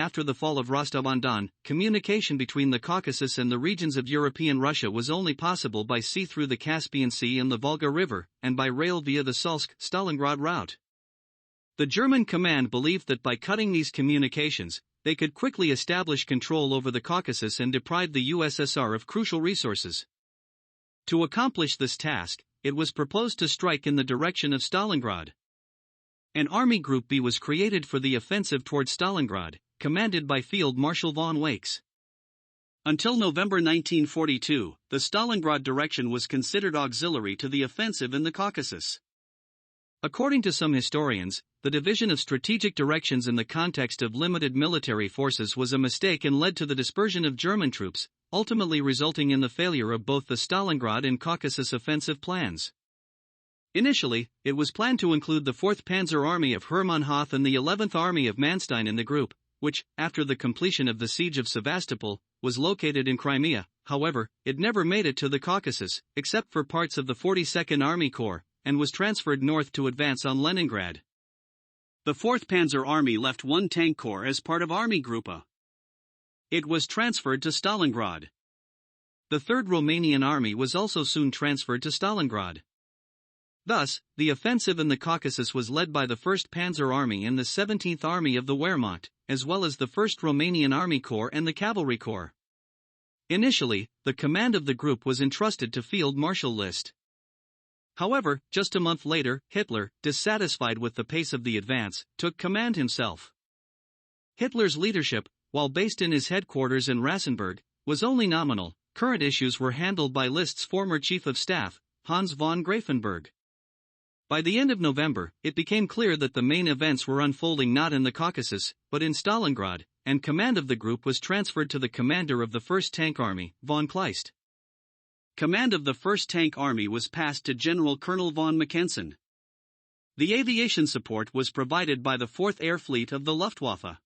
After the fall of Rostov-on-Don, communication between the Caucasus and the regions of European Russia was only possible by sea through the Caspian Sea and the Volga River, and by rail via the Salsk-Stalingrad route. The German command believed that by cutting these communications, they could quickly establish control over the Caucasus and deprive the USSR of crucial resources. To accomplish this task, it was proposed to strike in the direction of Stalingrad. An Army Group B was created for the offensive towards Stalingrad, commanded by Field Marshal von Wakes. Until November 1942, the Stalingrad direction was considered auxiliary to the offensive in the Caucasus. According to some historians, the division of strategic directions in the context of limited military forces was a mistake and led to the dispersion of German troops, ultimately resulting in the failure of both the Stalingrad and Caucasus offensive plans. Initially, it was planned to include the 4th Panzer Army of Hermann Hoth and the 11th Army of Manstein in the group, which, after the completion of the siege of Sevastopol, was located in Crimea. However, it never made it to the Caucasus, except for parts of the 42nd Army Corps, and was transferred north to advance on Leningrad. The 4th Panzer Army left one tank corps as part of Army Group A. It was transferred to Stalingrad. The 3rd Romanian Army was also soon transferred to Stalingrad. Thus, the offensive in the Caucasus was led by the 1st Panzer Army and the 17th Army of the Wehrmacht, as well as the 1st Romanian Army Corps and the Cavalry Corps. Initially, the command of the group was entrusted to Field Marshal List. However, just a month later, Hitler, dissatisfied with the pace of the advance, took command himself. Hitler's leadership, while based in his headquarters in Rassenburg, was only nominal. Current issues were handled by List's former chief of staff, Hans von Grafenberg. By the end of November, it became clear that the main events were unfolding not in the Caucasus, but in Stalingrad, and command of the group was transferred to the commander of the 1st Tank Army, von Kleist. Command of the 1st Tank Army was passed to General Colonel von Mackensen. The aviation support was provided by the 4th Air Fleet of the Luftwaffe.